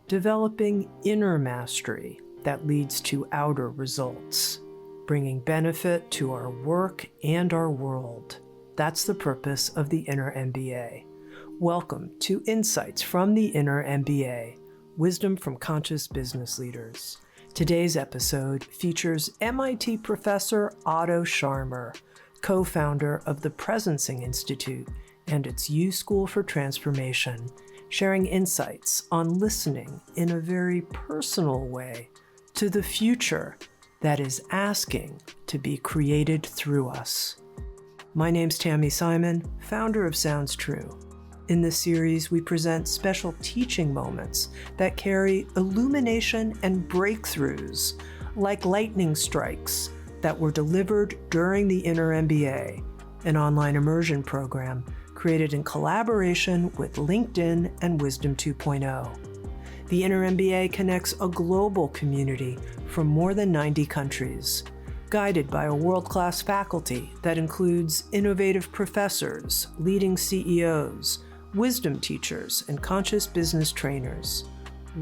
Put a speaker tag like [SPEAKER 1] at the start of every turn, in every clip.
[SPEAKER 1] developing inner mastery that leads to outer results, bringing benefit to our work and our world. That's the purpose of the Inner MBA. Welcome to Insights from the Inner MBA, Wisdom from Conscious Business Leaders. Today's episode features MIT professor Otto Scharmer, co-founder of the Presencing Institute and its U School for Transformation, sharing insights on listening in a very personal way to the future that is asking to be created through us. My name's Tammy Simon, founder of Sounds True. In this series, we present special teaching moments that carry illumination and breakthroughs, like lightning strikes that were delivered during the Inner MBA, an online immersion program created in collaboration with LinkedIn and Wisdom 2.0. The Inner MBA connects a global community from more than 90 countries, guided by a world-class faculty that includes innovative professors, leading CEOs, wisdom teachers, and conscious business trainers.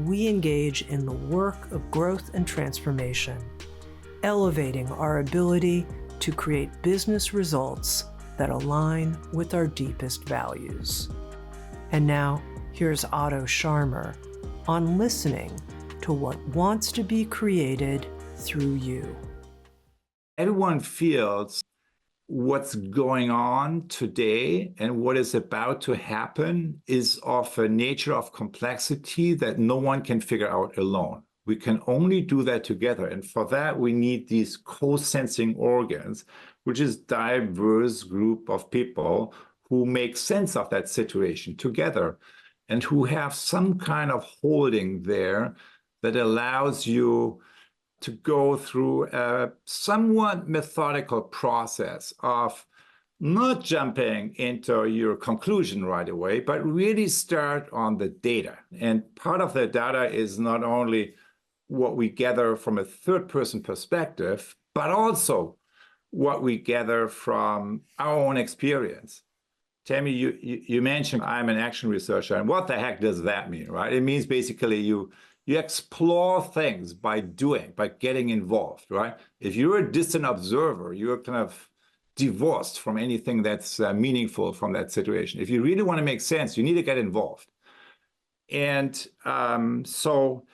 [SPEAKER 1] We engage in the work of growth and transformation, elevating our ability to create business results that align with our deepest values. And now, here's Otto Scharmer on listening to what wants to be created through you.
[SPEAKER 2] Everyone feels what's going on today and what is about to happen is of a nature of complexity that no one can figure out alone. We can only do that together. And for that, we need these co-sensing organs, which is a diverse group of people who make sense of that situation together and who have some kind of holding there that allows you to go through a somewhat methodical process of not jumping into your conclusion right away, but really start on the data. And part of the data is not only what we gather from a third-person perspective, but also what we gather from our own experience. Tammy, you mentioned I'm an action researcher, and what the heck does that mean, right? It means basically you explore things by doing, by getting involved, right? If you're a distant observer, you're kind of divorced from anything that's meaningful from that situation. If you really want to make sense, you need to get involved. And so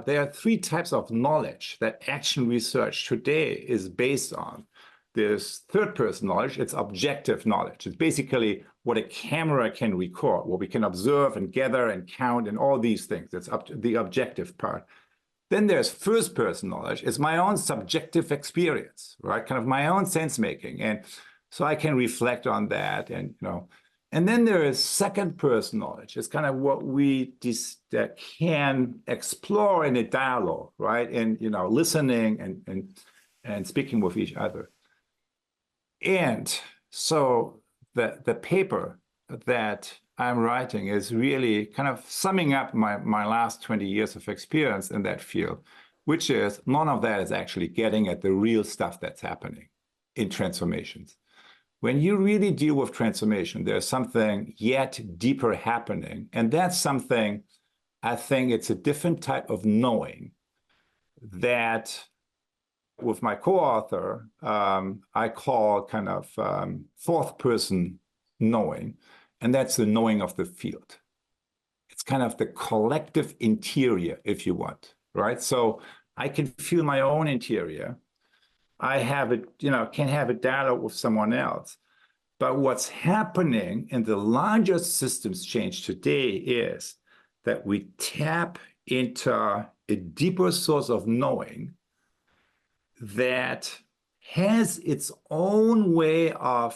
[SPEAKER 2] there are three types of knowledge that action research today is based on. There's third-person knowledge. It's objective knowledge. It's basically what a camera can record, what we can observe and gather and count and all these things. That's up to the objective part. Then there's first-person knowledge. It's my own subjective experience, right? Kind of my own sense-making. And so I can reflect on that and, And then there is second-person knowledge. It's kind of what we can explore in a dialogue, right? And, listening and speaking with each other. And so the paper that I'm writing is really kind of summing up my last 20 years of experience in that field, which is none of that is actually getting at the real stuff that's happening in transformations. When you really deal with transformation, there's something yet deeper happening. And that's something, I think it's a different type of knowing that with my co-author, I call kind of fourth person knowing, and that's the knowing of the field. It's kind of the collective interior, if you want, right? So I can feel my own interior. I have it, can have a dialogue with someone else. But what's happening in the larger systems change today is that we tap into a deeper source of knowing that has its own way of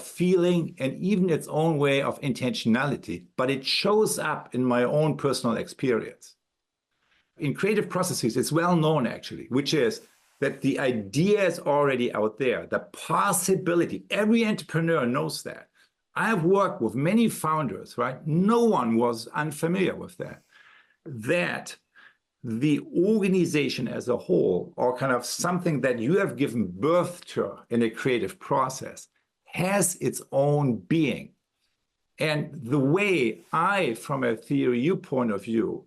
[SPEAKER 2] feeling and even its own way of intentionality, but it shows up in my own personal experience. In creative processes, it's well known actually, which is that the idea is already out there, the possibility, every entrepreneur knows that. I've worked with many founders, right? No one was unfamiliar with that the organization as a whole, or kind of something that you have given birth to in a creative process, has its own being. And the way I, from a theory point of view,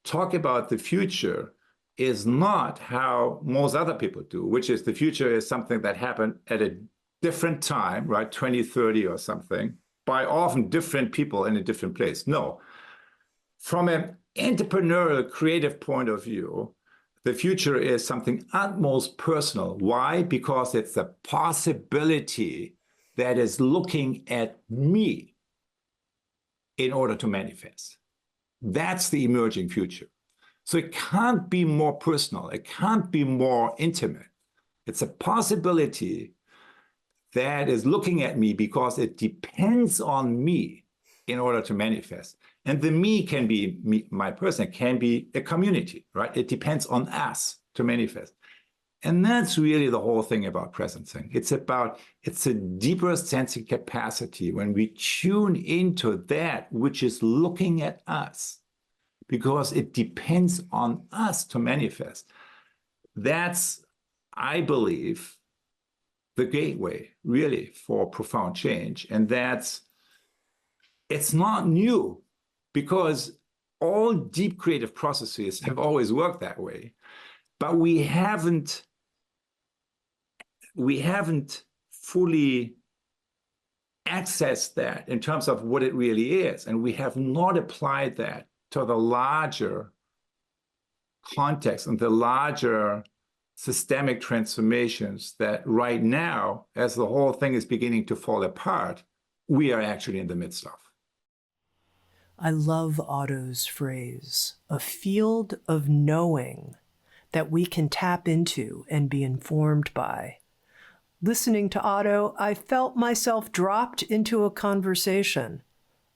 [SPEAKER 2] talk about the future is not how most other people do, which is the future is something that happened at a different time, right? 2030 or something, by often different people in a different place. No. From an entrepreneurial, creative point of view, the future is something utmost personal. Why? Because it's a possibility that is looking at me in order to manifest. That's the emerging future. So it can't be more personal. It can't be more intimate. It's a possibility that is looking at me because it depends on me in order to manifest. And the me can be me, my person, it can be a community, right? It depends on us to manifest. And that's really the whole thing about presencing. It's a deeper sensing capacity when we tune into that which is looking at us, because it depends on us to manifest. That's, I believe, the gateway really for profound change. And it's not new, because all deep creative processes have always worked that way, but we haven't fully accessed that in terms of what it really is. And we have not applied that to the larger context and the larger systemic transformations that right now, as the whole thing is beginning to fall apart, we are actually in the midst of.
[SPEAKER 1] I love Otto's phrase, a field of knowing that we can tap into and be informed by. Listening to Otto, I felt myself dropped into a conversation,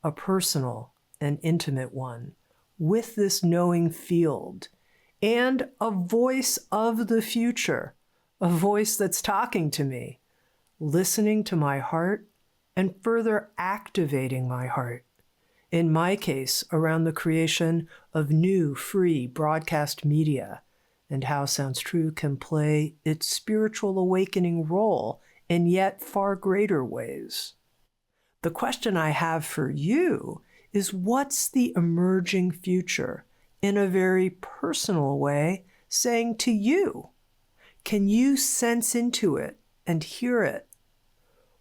[SPEAKER 1] a personal and intimate one, with this knowing field, and a voice of the future, a voice that's talking to me, listening to my heart and further activating my heart. In my case, around the creation of new free broadcast media and how Sounds True can play its spiritual awakening role in yet far greater ways. The question I have for you is, what's the emerging future in a very personal way saying to you? Can you sense into it and hear it?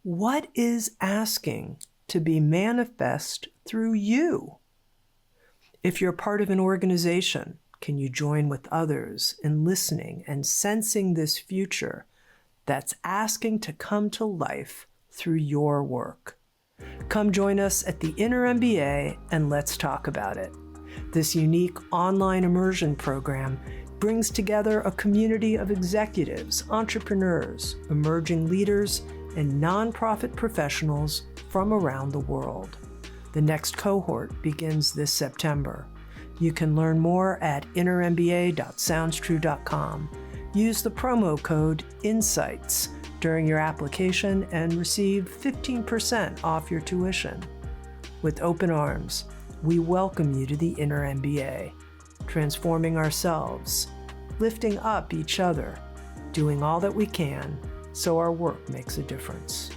[SPEAKER 1] What is asking to be manifest through you? If you're part of an organization, can you join with others in listening and sensing this future that's asking to come to life through your work? Come join us at the Inner MBA and let's talk about it. This unique online immersion program brings together a community of executives, entrepreneurs, emerging leaders, and nonprofit professionals from around the world. The next cohort begins this September. You can learn more at innermba.soundstrue.com. Use the promo code INSIGHTS during your application and receive 15% off your tuition. With open arms, we welcome you to the Inner MBA, transforming ourselves, lifting up each other, doing all that we can so our work makes a difference.